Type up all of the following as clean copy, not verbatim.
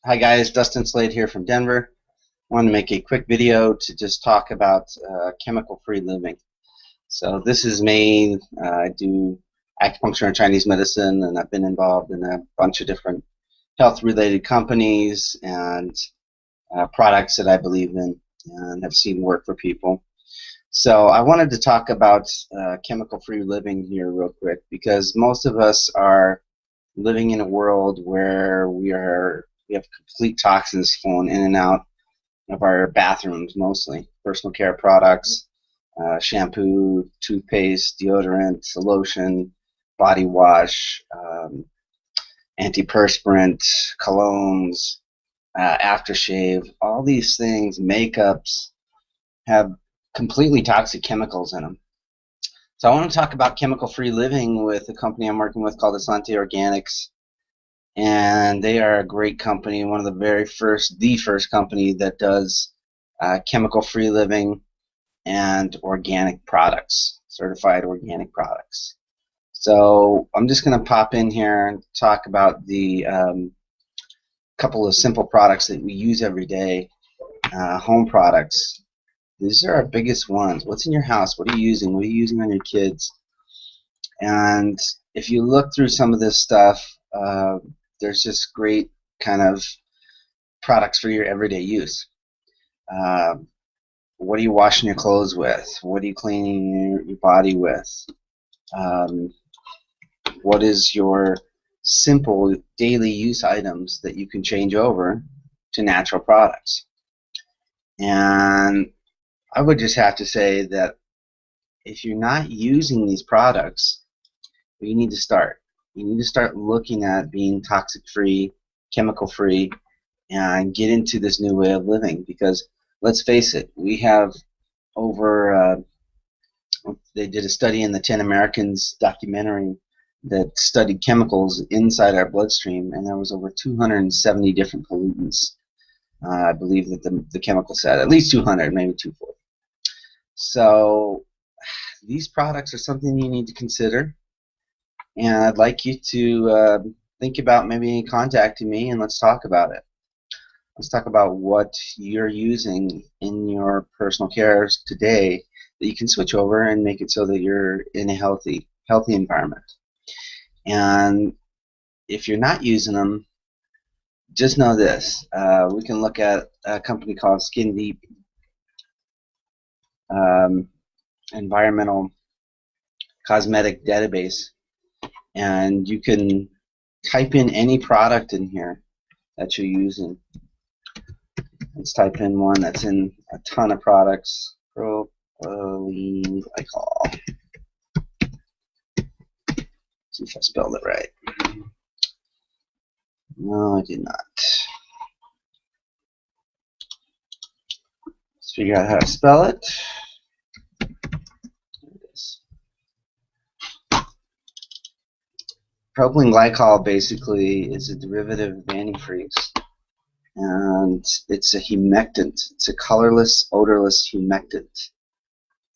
Hi guys, Dustin Slade here from Denver. I wanted to make a quick video to just talk about chemical-free living. So this is me. I do acupuncture and Chinese medicine, and I've been involved in a bunch of different health-related companies and products that I believe in and have seen work for people. So I wanted to talk about chemical-free living here real quick because most of us are living in a world where we have complete toxins flowing in and out of our bathrooms, mostly personal care products, shampoo, toothpaste, deodorant, lotion, body wash, antiperspirant, colognes, aftershave. All these things, makeups, have completely toxic chemicals in them. So I want to talk about chemical-free living with a company I'm working with called Essante Organics, and they are a great company. One of the first company that does chemical-free living and organic products, certified organic products. So I'm just going to pop in here and talk about the couple of simple products that we use every day, home products. These are our biggest ones. What's in your house? What are you using? What are you using on your kids? And if you look through some of this stuff, there's just great kind of products for your everyday use. Uh, what are you washing your clothes with? What are you cleaning your body with? Um, what is your simple daily use items that you can change over to natural products? And I would just have to say that if you're not using these products, you need to start. You need to start looking at being toxic-free, chemical-free, and get into this new way of living. Because let's face it, we have over. They did a study in the 10 Americans documentary that studied chemicals inside our bloodstream, and there was over 270 different pollutants. I believe that the chemical said at least 200, maybe 240. So these products are something you need to consider, and I'd like you to think about maybe contacting me and let's talk about it. Let's talk about what you're using in your personal cares today that you can switch over and make it so that you're in a healthy environment. And if you're not using them, just know this. We can look at a company called Skin Deep Environmental Cosmetic Database, and you can type in any product in here that you're using. Let's type in one that's in a ton of products. Propylene glycol. See if I spelled it right. No, I did not. Let's figure out how to spell it. There it is. Propylene glycol basically is a derivative of antifreeze, and it's a humectant. It's a colorless, odorless humectant.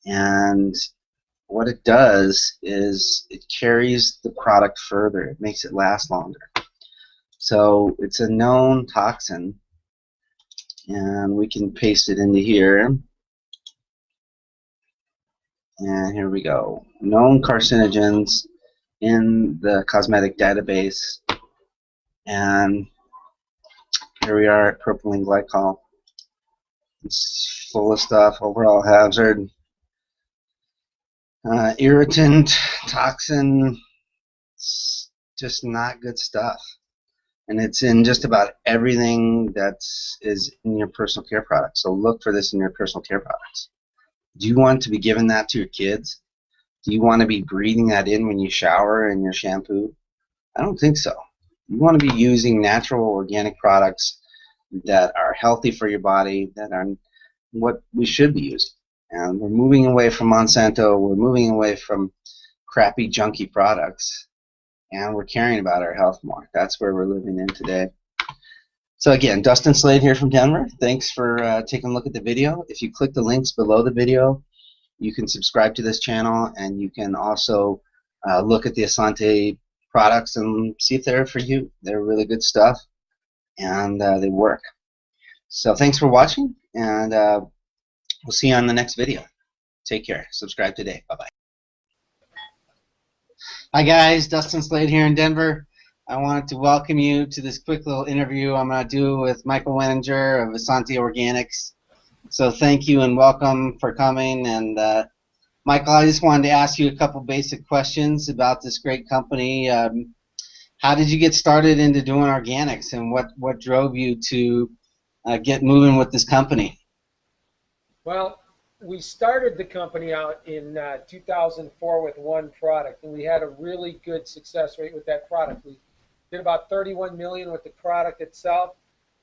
And what it does is it carries the product further. It makes it last longer. So it's a known toxin, and we can paste it into here. And here we go. Known carcinogens in the cosmetic database. And here we are at propylene glycol. It's full of stuff. Overall hazard. Irritant, toxin. It's just not good stuff. And it's in just about everything that is in your personal care products. So look for this in your personal care products. Do you want to be giving that to your kids? Do you want to be breathing that in when you shower and your shampoo? I don't think so. You want to be using natural organic products that are healthy for your body, that are what we should be using. And we're moving away from Monsanto. We're moving away from crappy, junky products. And we're caring about our health more. That's where we're living in today. So again, Dustin Slade here from Denver. Thanks for taking a look at the video. If you click the links below the video, you can subscribe to this channel, and you can also look at the Essante products and see if they're for you. They're really good stuff. and they work. So thanks for watching, and we'll see you on the next video. Take care. Subscribe today. Bye-bye. Hi guys, Dustin Slade here in Denver. I wanted to welcome you to this quick little interview I'm going to do with Michael Weninger of Essante Organics. So thank you and welcome for coming. And Michael, I just wanted to ask you a couple basic questions about this great company. How did you get started into doing organics, and what drove you to get moving with this company? Well, we started the company out in 2004 with one product, and we had a really good success rate with that product. We did about 31 million with the product itself,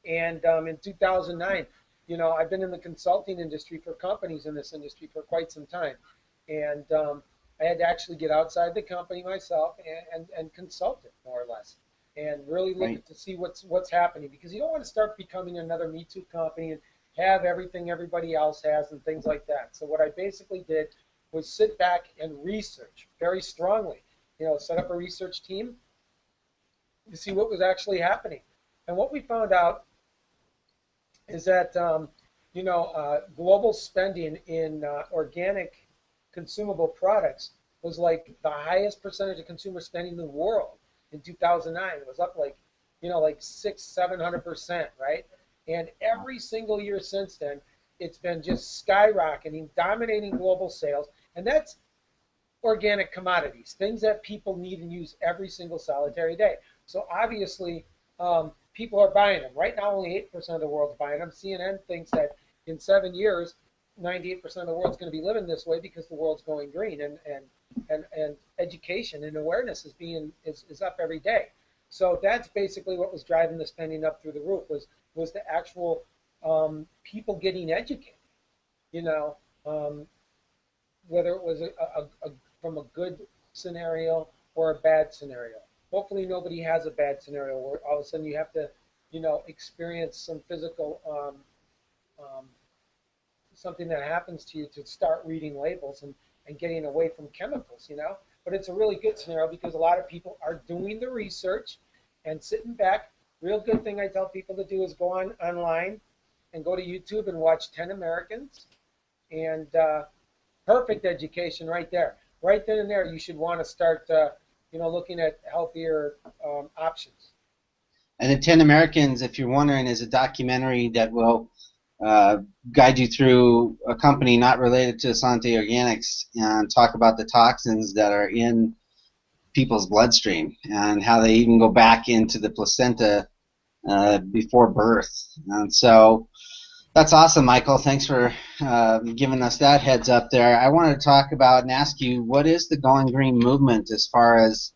and in 2009, I've been in the consulting industry for companies in this industry for quite some time, and I had to actually get outside the company myself and consult it more or less, and really look to see what's happening, because you don't want to start becoming another Me Too company and have everything everybody else has and things like that. So what I basically did was sit back and research very strongly, set up a research team to see what was actually happening. And what we found out is that, global spending in organic consumable products was like the highest percentage of consumer spending in the world in 2009. It was up like 600-700%, right? And every single year since then, it's been just skyrocketing, dominating global sales. And that's organic commodities, things that people need and use every single solitary day. So obviously, people are buying them. Right now, only 8% of the world's buying them. CNN thinks that in 7 years, 98% of the world's going to be living this way because the world's going green, and education and awareness is up every day. So that's basically what was driving the spending up through the roof, was the actual people getting educated, whether it was from a good scenario or a bad scenario. Hopefully nobody has a bad scenario where all of a sudden you have to, experience some physical, something that happens to you to start reading labels and getting away from chemicals, But it's a really good scenario because a lot of people are doing the research and sitting back. Real good thing I tell people to do is go online and go to YouTube and watch 10 Americans, and perfect education right there. Right then and there, you should want to start, looking at healthier options. And the 10 Americans, if you're wondering, is a documentary that will guide you through a company not related to Essante Organics and talk about the toxins that are in people's bloodstream and how they even go back into the placenta before birth. And so that's awesome, Michael. Thanks for giving us that heads up there. I wanted to talk about and ask you, what is the Going Green movement as far as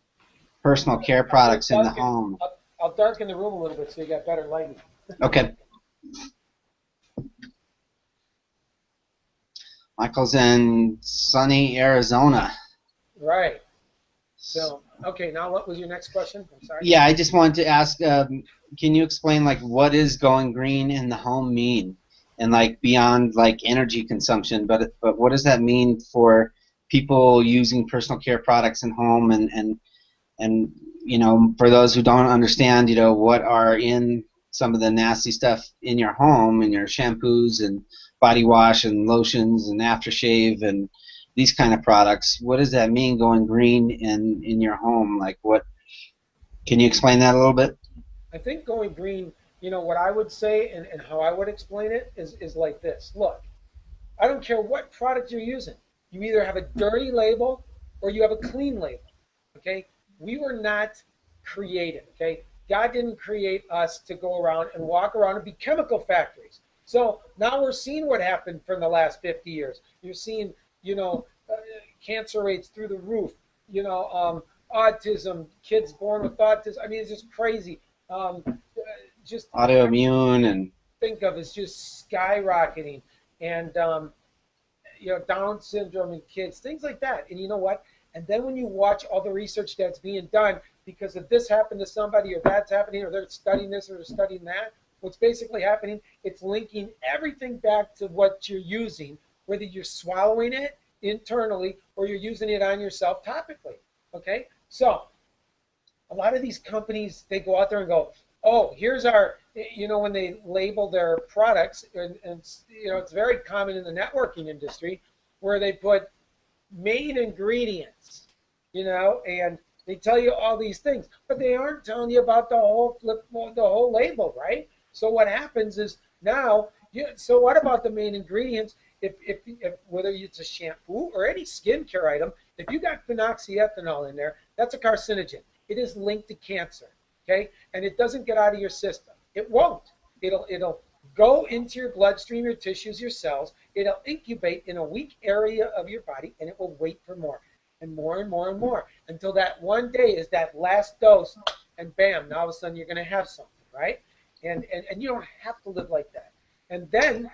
personal care products in the home? I'll darken the room a little bit so you got better lighting. Okay. Michael's in sunny Arizona. Right. So, okay, now what was your next question? I'm sorry. Yeah, I just wanted to ask, can you explain, like, what is going green in the home mean? And, like, beyond, like, energy consumption, but what does that mean for people using personal care products in home, and for those who don't understand, what are in some of the nasty stuff in your home, in your shampoos and body wash and lotions and aftershave and these kind of products. What does that mean, going green in your home? Like, what? Can you explain that a little bit? I think going green, what I would say and how I would explain it is like this. Look, I don't care what product you're using. You either have a dirty label or you have a clean label, okay? We were not created, okay? God didn't create us to go around and walk around and be chemical factories. So now we're seeing what happened from the last 50 years. You're seeing, cancer rates through the roof, autism, kids born with autism. I mean, it's just crazy. Just autoimmune and think of is just skyrocketing, and Down syndrome in kids, things like that. And you know what? And then when you watch all the research that's being done because of this happened to somebody or that's happening or they're studying this or they're studying that, what's basically happening, it's linking everything back to what you're using, whether you're swallowing it internally or you're using it on yourself topically. Okay? So a lot of these companies, they go out there and go, oh, here's our you know, when they label their products, and you know, it's very common in the networking industry where they put main ingredients, you know, and they tell you all these things, but they aren't telling you about the whole label, right? So what happens is now, so what about the main ingredients? If whether it's a shampoo or any skincare item, if you got phenoxyethanol in there, that's a carcinogen. It is linked to cancer, okay? And it doesn't get out of your system. It won't. It'll go into your bloodstream, your tissues, your cells. It'll incubate in a weak area of your body, and it will wait for more and more and more and more until that one day is that last dose, and bam, now all of a sudden you're going to have something, right? And you don't have to live like that. And then,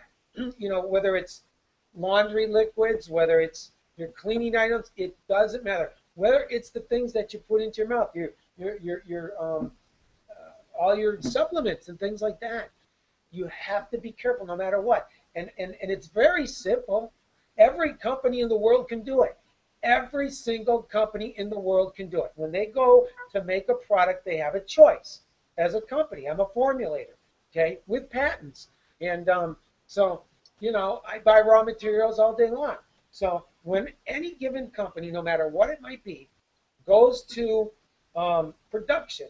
you know, whether it's laundry liquids, whether it's your cleaning items, it doesn't matter. Whether it's the things that you put into your mouth, your all your supplements and things like that, you have to be careful no matter what. And it's very simple. Every company in the world can do it. Every single company in the world can do it. When they go to make a product, they have a choice. As a company, I'm a formulator, okay, with patents. And so, you know, I buy raw materials all day long. So when any given company, no matter what it might be, goes to production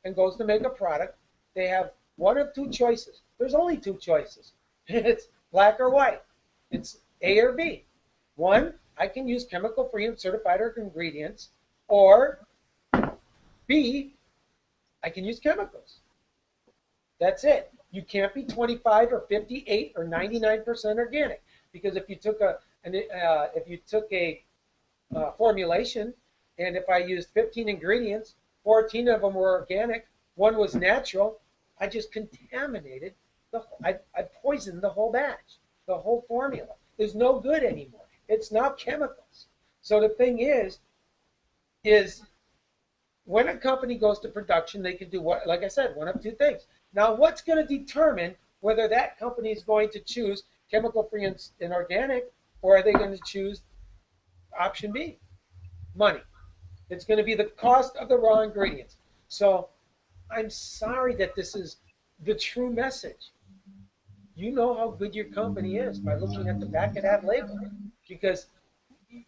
and goes to make a product, they have one of two choices. There's only two choices. It's black or white. It's A or B. One, I can use chemical-free and certified ingredients, or B, I can use chemicals. That's it. You can't be 25 or 58 or 99% organic, because if you took a formulation, and if I used 15 ingredients, 14 of them were organic, one was natural, I just contaminated I poisoned the whole batch. The whole formula is no good anymore. It's now chemicals. So the thing is when a company goes to production, they can do what, like I said, one of two things. Now, what's going to determine whether that company is going to choose chemical-free and organic, or are they going to choose option B, money? It's going to be the cost of the raw ingredients. So I'm sorry that this is the true message. You know how good your company is by looking at the back of that label. Because,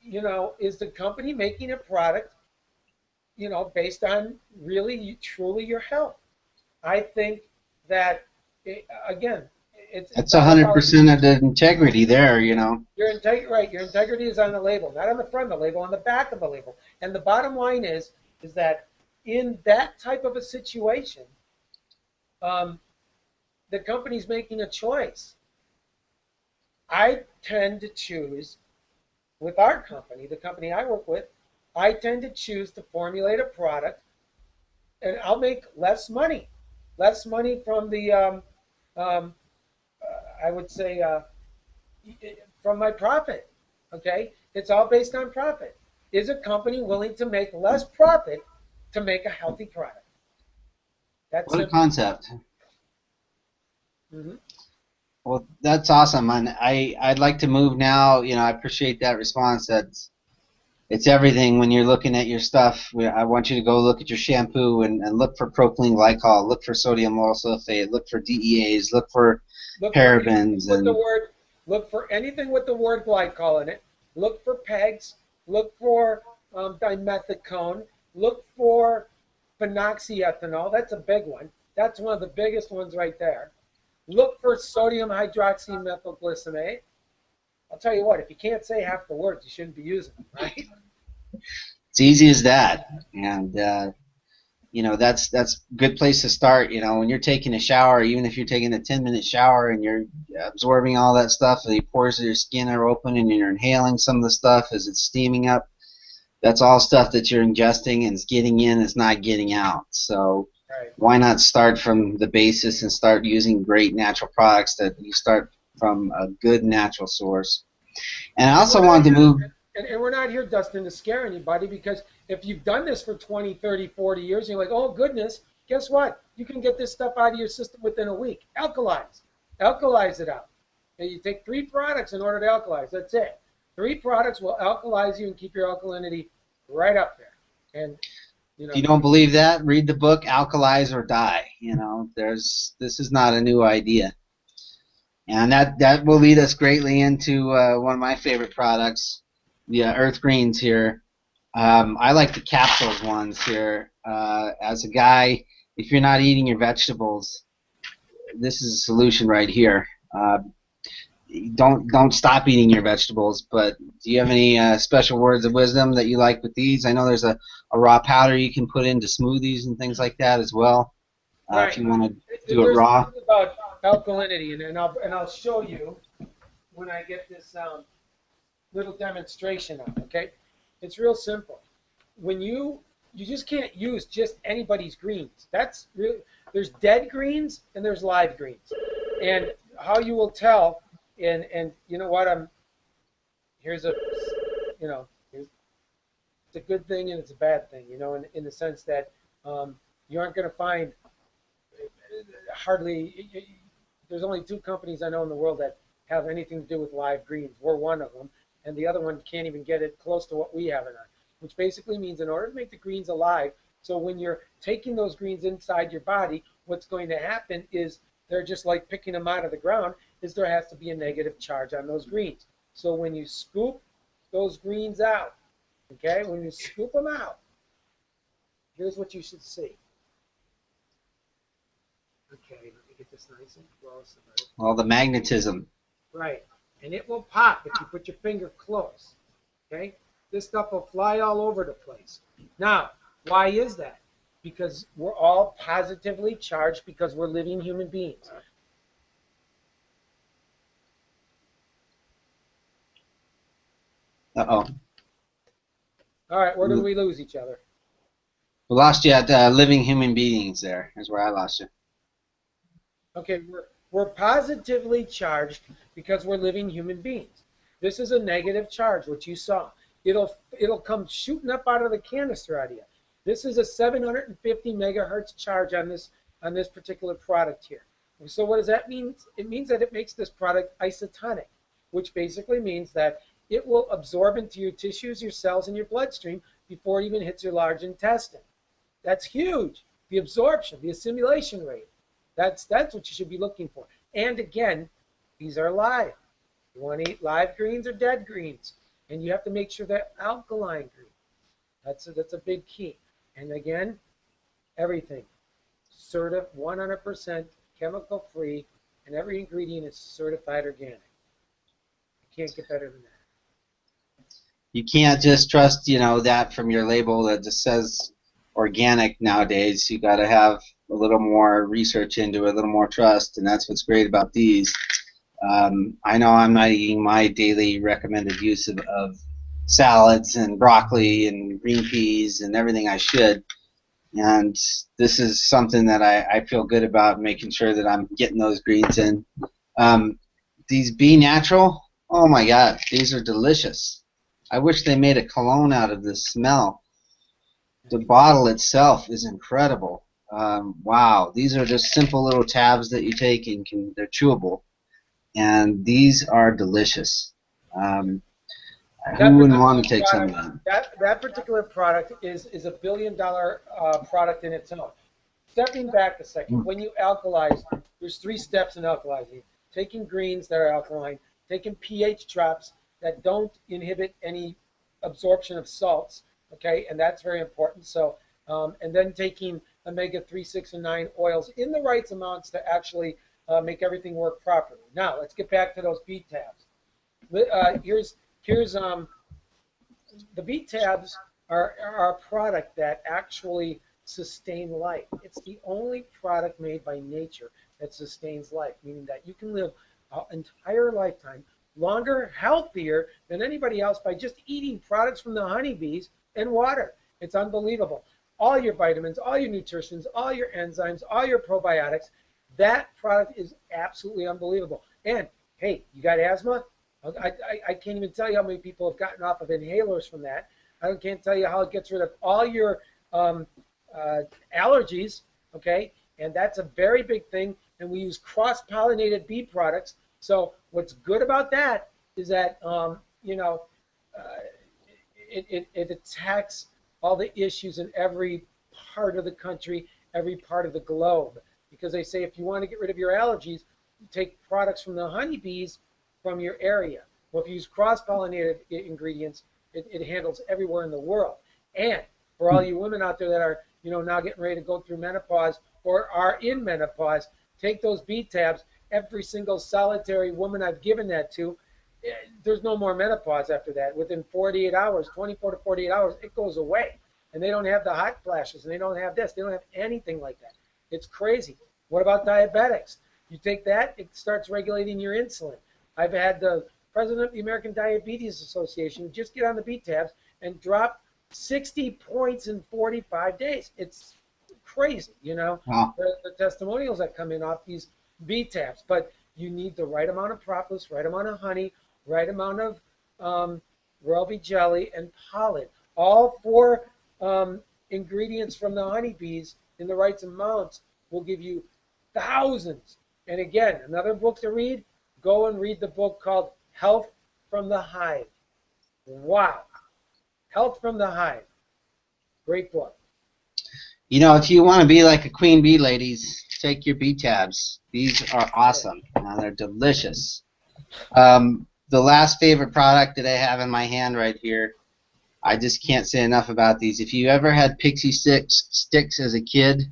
you know, is the company making a product, you know, based on really, truly your health? I think that, again, That's 100% of the integrity there, you know. Right. Your integrity is on the label, not on the front of the label, on the back of the label. And the bottom line is that in that type of a situation, the company's making a choice. I tend to choose, with our company, the company I work with, I tend to choose to formulate a product, and I'll make less money from the, I would say, from my profit. Okay, it's all based on profit. Is a company willing to make less profit to make a healthy product? That's what a concept. Mm-hmm. Well, that's awesome, and I'd like to move now. You know, I appreciate that response. It's everything when you're looking at your stuff. I want you to go look at your shampoo and look for propylene glycol, look for sodium lauryl sulfate, look for DEAs, look for parabens, Look for anything with the word glycol in it. Look for PEGs. Look for dimethicone. Look for phenoxyethanol. That's a big one. That's one of the biggest ones right there. Look for sodium hydroxymethylglycinate. I'll tell you what, if you can't say half the words, you shouldn't be using them, right? It's easy as that. And, you know, that's a good place to start. You know, when you're taking a shower, even if you're taking a 10-minute shower and you're absorbing all that stuff, the pores of your skin are open and you're inhaling some of the stuff as it's steaming up, that's all stuff that you're ingesting and it's getting in, it's not getting out. So why not start from the basis and start using great natural products that you start from a good natural source. And I also wanted to move... And we're not here, Dustin, to scare anybody, because if you've done this for 20, 30, 40 years, and you're like, oh, goodness, guess what? You can get this stuff out of your system within a week. Alkalize. Alkalize it out. And you take 3 products in order to alkalize. That's it. 3 products will alkalize you and keep your alkalinity right up there. And You If you know, don't believe that, read the book Alkalize or Die. This is not a new idea. And that will lead us greatly into one of my favorite products, the Earth Greens here. I like the capsules ones here. As a guy, if you're not eating your vegetables, this is a solution right here. Don't stop eating your vegetables. But do you have any special words of wisdom that you like with these? I know there's a raw powder you can put into smoothies and things like that as well. If right? you want to do it There's raw. something about alkalinity, and I'll show you when I get this little demonstration of. Okay, it's real simple. When you just can't use just anybody's greens. That's really there's dead greens and there's live greens, and how you will tell. And you know what? Here's a here's, it's a good thing and it's a bad thing. In the sense that you aren't going to find hardly. There's only two companies I know in the world that have anything to do with live greens. We're one of them, and the other one can't even get it close to what we have in our. Which basically means in order to make the greens alive, so when you're taking those greens inside your body, what's going to happen is they're just like picking them out of the ground, is there has to be a negative charge on those greens. So when you scoop those greens out, okay, when you scoop them out, here's what you should see. Okay, let me get this nice and close. All the magnetism. Right, and it will pop if you put your finger close, okay? This stuff will fly all over the place. Now, why is that? Because we're all positively charged because we're living human beings. Uh-oh. All right, where did we lose each other? We lost you at living human beings there. That's where I lost you. Okay, we're positively charged because we're living human beings. This is a negative charge, what you saw. It'll come shooting up out of the canister out of you. This is a 750 megahertz charge on this particular product here. So what does that mean? It means that it makes this product isotonic, which basically means that it will absorb into your tissues, your cells, and your bloodstream before it even hits your large intestine. That's huge. The absorption, the assimilation rate. That's what you should be looking for. And again, these are live. You want to eat live greens or dead greens, and you have to make sure they're alkaline greens. That's a big key. And again, everything certified 100% chemical free, and every ingredient is certified organic. You can't get better than that. You can't just trust, that from your label that just says organic nowadays. You got to have a little more research into it, a little more trust, and that's what's great about these. I know I'm not eating my daily recommended use of salads and broccoli and green peas and everything I should. And this is something that I feel good about, making sure that I'm getting those greens in. These Be Natural, oh my God, these are delicious. I wish they made a cologne out of this smell. The bottle itself is incredible. Wow, these are just simple little tabs that you take and they're chewable. And these are delicious. Who wouldn't want to take some of that? That particular product is a $1 billion product in its own. Stepping back a second, when you alkalize, there's 3 steps in alkalizing. Taking greens that are alkaline, taking pH drops that don't inhibit any absorption of salts, okay, and that's very important. So, and then taking omega-3, 6, and 9 oils in the right amounts to actually make everything work properly. Now, let's get back to those beet tabs. Here's the beet tabs are a product that actually sustain life. It's the only product made by nature that sustains life, meaning that you can live an entire lifetime longer, healthier than anybody else by just eating products from the honeybees and water. It's unbelievable. All your vitamins, all your nutritions, all your enzymes, all your probiotics, that product is absolutely unbelievable. And hey, you got asthma? I can't even tell you how many people have gotten off of inhalers from that. I can't tell you how it gets rid of all your allergies, okay? And that's a very big thing. And we use cross-pollinated bee products. So what's good about that is that, it attacks all the issues in every part of the country, every part of the globe. Because they say if you want to get rid of your allergies, take products from the honeybees from your area. Well, if you use cross-pollinated ingredients, it handles everywhere in the world. And for all you women out there that are, now getting ready to go through menopause or are in menopause, take those bee tabs. Every single solitary woman I've given that to, there's no more menopause after that. Within 48 hours, 24 to 48 hours, it goes away. And they don't have the hot flashes, and they don't have this. They don't have anything like that. It's crazy. What about diabetics? You take that, it starts regulating your insulin. I've had the president of the American Diabetes Association just get on the bee tabs and drop 60 points in 45 days. It's crazy, Wow. the testimonials that come in off these bee tabs. But you need the right amount of propolis, right amount of honey, right amount of royal bee jelly, and pollen. All four ingredients from the honeybees in the right amounts will give you thousands. And again, another book to read, go and read the book called Health from the Hive. Wow. Health from the Hive. Great book. If you want to be like a queen bee, ladies, take your bee tabs. These are awesome. They're delicious. The last favorite product that I have in my hand right here, I just can't say enough about these. If you ever had pixie sticks as a kid,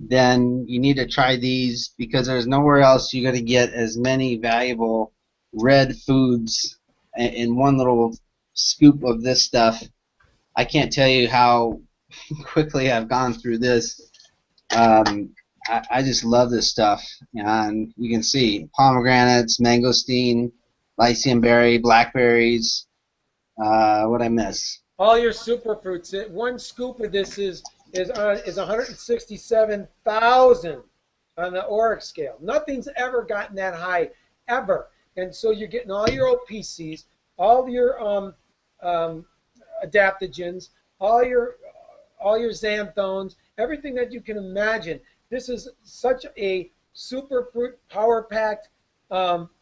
then you need to try these, because there's nowhere else you're going to get as many valuable red foods in one little scoop of this stuff. I can't tell you how quickly I've gone through this. I just love this stuff. And you can see pomegranates, mangosteen, lycium berry, blackberries. What I miss? All your superfruits. One scoop of this is 167,000 on the ORIC scale. Nothing's ever gotten that high, ever. And so you're getting all your OPCs, all your adaptogens, all your xanthones, everything that you can imagine. This is such a superfruit power-packed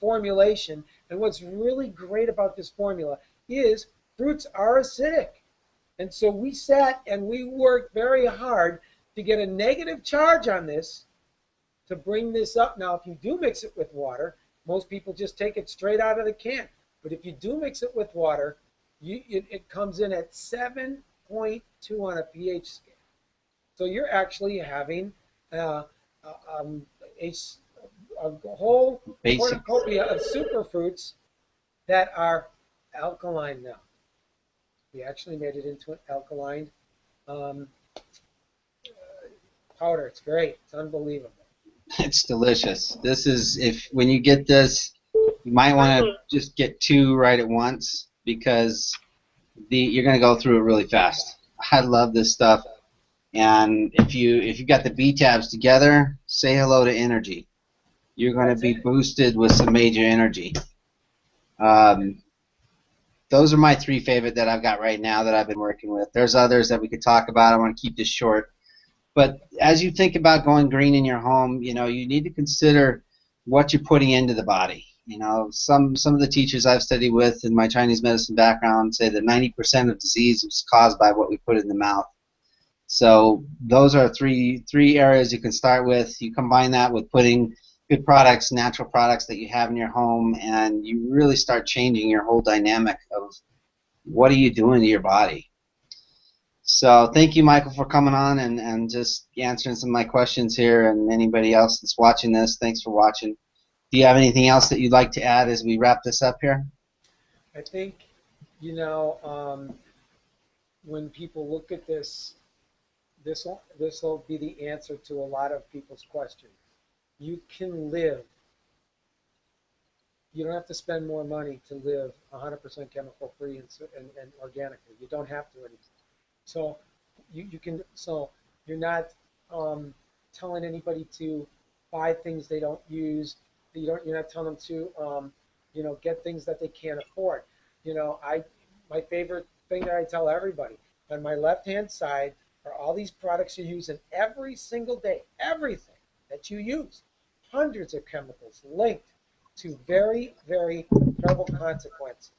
formulation. And what's really great about this formula is fruits are acidic. And so we sat and we worked very hard to get a negative charge on this to bring this up. Now, if you do mix it with water, most people just take it straight out of the can. But if you do mix it with water, it comes in at 7.2 on a pH scale. So you're actually having a whole cornucopia of superfruits that are alkaline now. We actually made it into an alkaline powder. It's great. It's unbelievable. It's delicious. This is, when you get this, you might want to just get 2 right at once, because you're going to go through it really fast. I love this stuff. And if you got the bee tabs together, say hello to energy. You're going to be boosted with some major energy. Those are my 3 favorite that I've got right now that I've been working with. There's others that we could talk about. I want to keep this short. But as you think about going green in your home, you need to consider what you're putting into the body. Some of the teachers I've studied with in my Chinese medicine background say that 90% of disease is caused by what we put in the mouth. So those are three areas you can start with. You combine that with putting good products, natural products that you have in your home, and you really start changing your whole dynamic of what are you doing to your body. So thank you, Michael, for coming on and just answering some of my questions here, and anybody else that's watching this, thanks for watching. Do you have anything else that you'd like to add as we wrap this up here? I think, when people look at this will be the answer to a lot of people's questions. You can live. You don't have to spend more money to live 100% chemical free and organically. You don't have to anymore. So you can. So you're not telling anybody to buy things they don't use. You're not telling them to get things that they can't afford. My favorite thing that I tell everybody, on my left-hand side are all these products you use in every single day, everything that you use, hundreds of chemicals linked to very, very terrible consequences.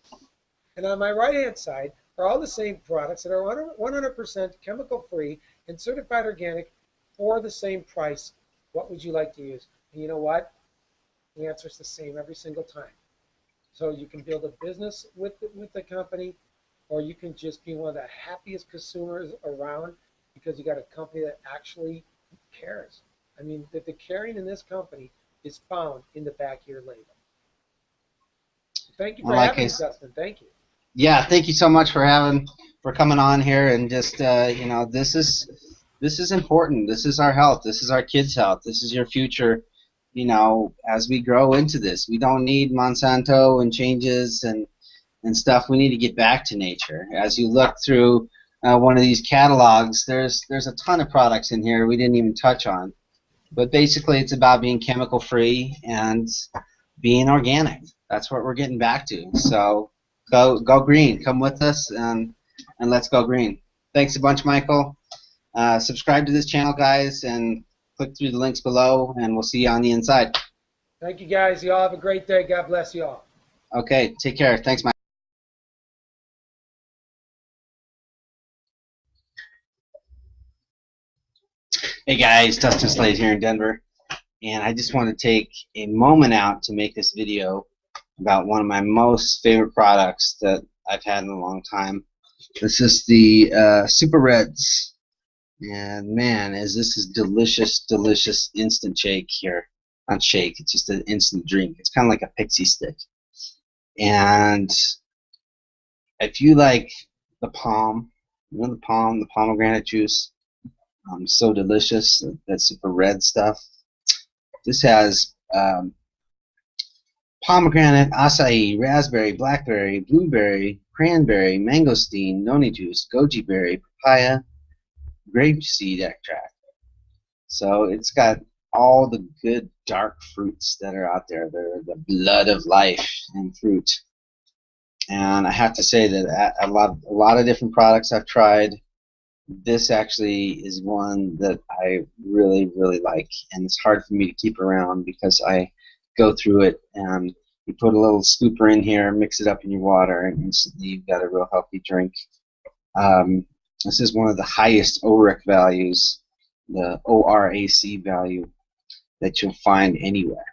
And on my right-hand side are all the same products that are 100% chemical-free and certified organic for the same price, what would you like to use? And you know what? The answer is the same every single time. So you can build a business with the company, or you can just be one of the happiest consumers around because you got a company that actually cares. I mean, the caring in this company is found in the back of your label. Thank you Well, for having me, Dustin. Thank you. yeah, thank you so much for coming on here and just this is important. This is our health. This is our kids' health. This is your future. As we grow into this, we don't need Monsanto and changes and stuff. We need to get back to nature. As you look through one of these catalogs, there's a ton of products in here we didn't even touch on. But basically, it's about being chemical free and being organic. That's what we're getting back to. So go green. Come with us and let's go green. Thanks a bunch, Michael. Subscribe to this channel, guys, and click through the links below, and we'll see you on the inside. Thank you, guys. You all have a great day. God bless you all. Okay, take care. Thanks, Mike. Hey guys, Dustin Slade here in Denver, and I just want to take a moment out to make this video about one of my most favorite products that I've had in a long time. This is the Super Reds, and man, this is delicious, delicious instant shake here. Not shake, it's just an instant drink. It's kind of like a pixie stick. And if you like the palm, the pomegranate juice, so delicious, that Super Red stuff. This has pomegranate, acai, raspberry, blackberry, blueberry, cranberry, mangosteen, noni juice, goji berry, papaya, grapeseed extract. So it's got all the good dark fruits that are out there. They're the blood of life in fruit. And I have to say that a lot of different products I've tried, this actually is one that I really, really like, and it's hard for me to keep around because I go through it, and you put a little scooper in here, mix it up in your water, and instantly you've got a real healthy drink. This is one of the highest ORAC values, the ORAC value, that you'll find anywhere.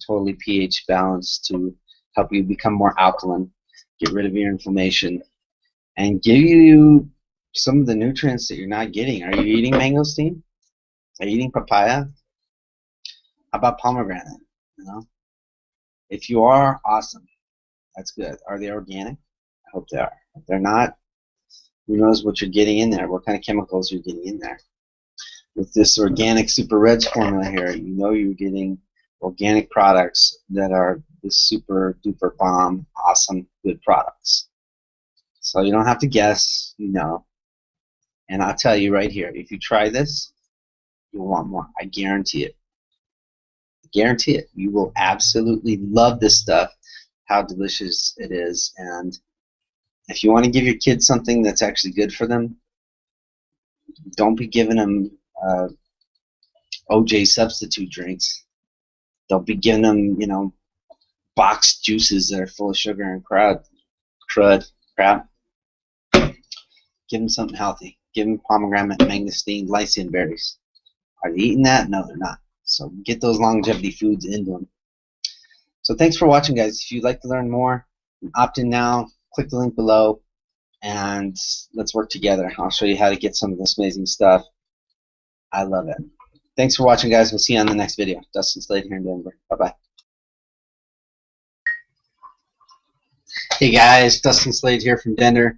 Totally pH balanced to help you become more alkaline, get rid of your inflammation, and give you some of the nutrients that you're not getting. Are you eating mangosteen? Are you eating papaya? How about pomegranate? If you are, awesome. That's good. Are they organic? I hope they are. If they're not, who knows what you're getting in there, what kind of chemicals you're getting in there. With this organic Super Reds formula here, you know you're getting organic products that are the super duper bomb, awesome, good products. So you don't have to guess, you know. And I'll tell you right here, if you try this, you'll want more. I guarantee it. I guarantee it. You will absolutely love this stuff, how delicious it is. And if you want to give your kids something that's actually good for them, don't be giving them OJ substitute drinks. Don't be giving them, boxed juices that are full of sugar and crap. Give them something healthy. Give them pomegranate, mangosteen, lycium berries. Are they eating that? No, they're not. So get those longevity foods into them. So thanks for watching, guys. If you'd like to learn more, opt in now. Click the link below, and let's work together. I'll show you how to get some of this amazing stuff. I love it. Thanks for watching, guys. We'll see you on the next video. Dustin Slade here in Denver. Bye-bye. Hey, guys. Dustin Slade here from Denver.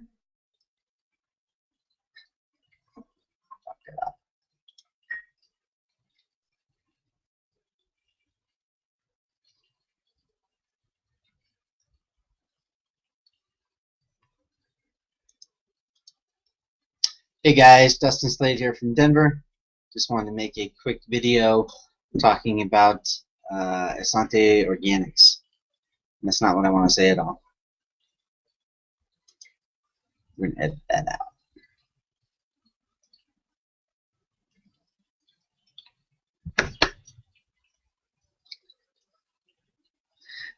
Hey guys, Dustin Slade here from Denver. Just wanted to make a quick video talking about Essante Organics. And that's not what I want to say at all. We're going to edit that out.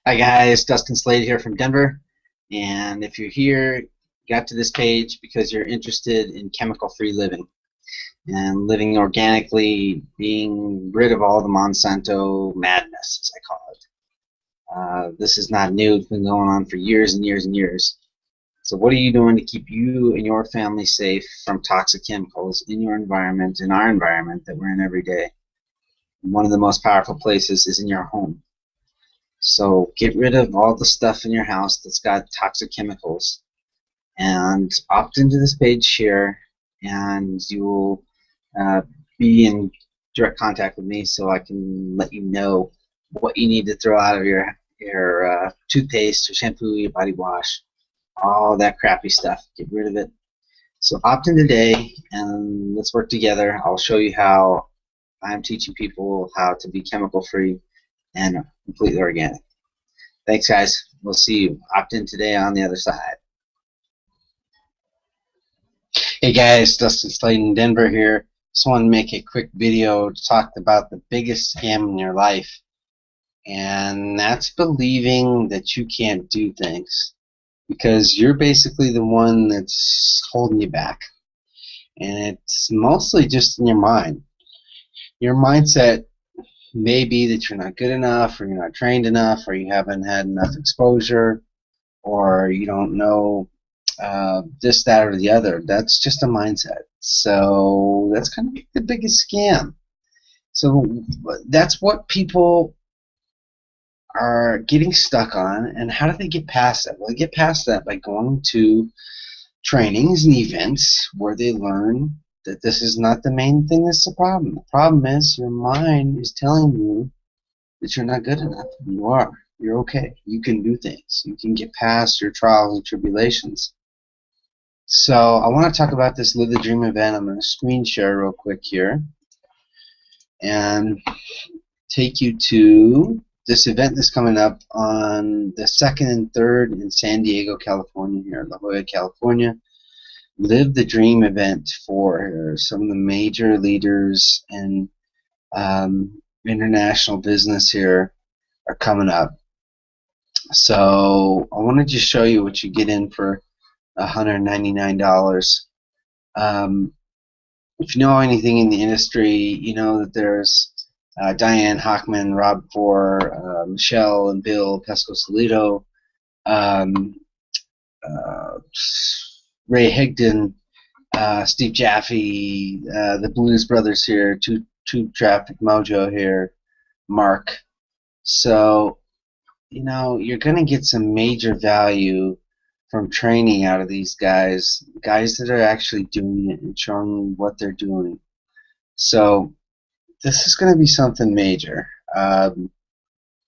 Hi guys, Dustin Slade here from Denver. And if you're here, got to this page because you're interested in chemical-free living. and living organically, being rid of all the Monsanto madness, as I call it. This is not new. It's been going on for years and years and years. So what are you doing to keep you and your family safe from toxic chemicals in your environment, in our environment that we're in every day? One of the most powerful places is in your home. So get rid of all the stuff in your house that's got toxic chemicals and opt into this page here, and you will be in direct contact with me so I can let you know what you need to throw out of your toothpaste, your shampoo, your body wash, all that crappy stuff. Get rid of it. So opt in today and let's work together. I'll show you how I'm teaching people how to be chemical free and completely organic. Thanks, guys. We'll see you. Opt in today on the other side. Hey guys, Dustin Slade in Denver here. Just want to make a quick video to talk about the biggest scam in your life, and that's believing that you can't do things, because you're basically the one that's holding you back, and it's mostly just in your mind. Your mindset may be that you're not good enough, or you're not trained enough, or you haven't had enough exposure, or you don't know this, that, or the other. That's just a mindset. So that's kind of the biggest scam. So that's what people are getting stuck on. And how do they get past that? Well, they get past that by going to trainings and events where they learn that this is not the main thing that's the problem. The problem is your mind is telling you that you're not good enough. You are. You're okay. You can do things. You can get past your trials and tribulations. So I want to talk about this Live the Dream event. I'm going to screen share real quick here and take you to this event that's coming up on the 2nd and 3rd in San Diego, California, here in La Jolla, California. Live the Dream event for some of the major leaders in international business here are coming up. So I want to just show you what you get in for $199. If you know anything in the industry, you know that there's Diane Hochman, Rob Four, Michelle and Bill Pesco-Solido, Ray Higdon, Steve Jaffe, the Blues Brothers here, Two Traffic Mojo here, Mark. So, you know, you're going to get some major value from training out of these guys that are actually doing it and showing what they're doing. So this is going to be something major.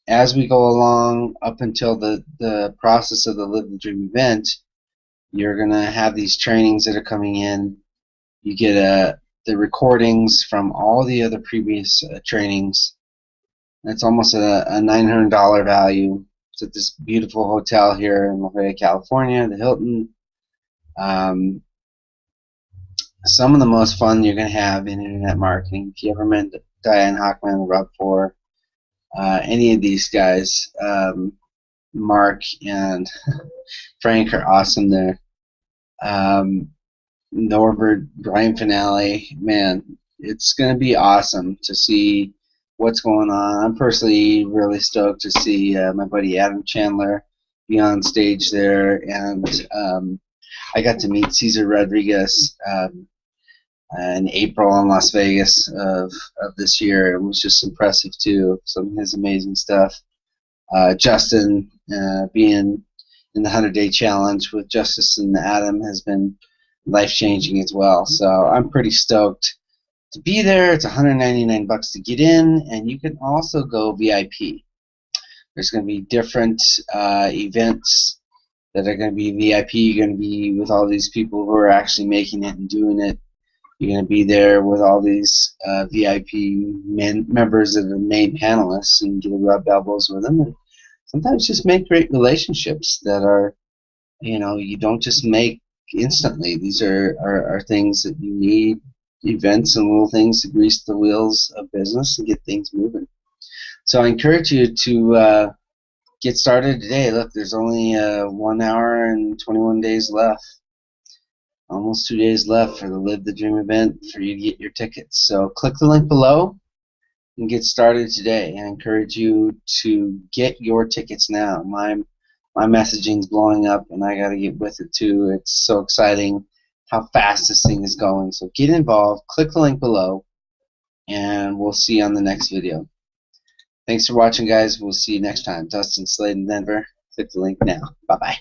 As we go along up until the process of the Live the Dream event, you're going to have these trainings that are coming in. You get the recordings from all the other previous trainings. It's almost a $900 value. It's at this beautiful hotel here in La Jolla, California, the Hilton. Some of the most fun you're going to have in internet marketing. If you ever met Diane Hochman, Rob Four, any of these guys, Mark and Frank are awesome there. Norbert, Brian Finale, man, it's going to be awesome to see what's going on. I'm personally really stoked to see my buddy Adam Chandler be on stage there, and I got to meet Cesar Rodriguez in April in Las Vegas of this year. It was just impressive too, some of his amazing stuff. Justin being in the 100-day challenge with Justice and Adam has been life-changing as well. So I'm pretty stoked to be there. It's $199 to get in, and you can also go VIP. There's going to be different events that are going to be VIP. You're going to be with all these people who are actually making it and doing it. You're going to be there with all these VIP members of the main panelists and get to rub elbows with them. And sometimes just make great relationships that are, you know, you don't just make instantly. These are things that you need, events and little things to grease the wheels of business and get things moving. So I encourage you to get started today. Look, there's only 1 hour and 21 days left. Almost 2 days left for the Live the Dream event for you to get your tickets. So click the link below and get started today. I encourage you to get your tickets now. My messaging's blowing up, and I got to get with it too. It's so exciting how fast this thing is going. So get involved. Click the link below, and we'll see you on the next video. Thanks for watching, guys. We'll see you next time. Dustin Slade in Denver. Click the link now. Bye-bye.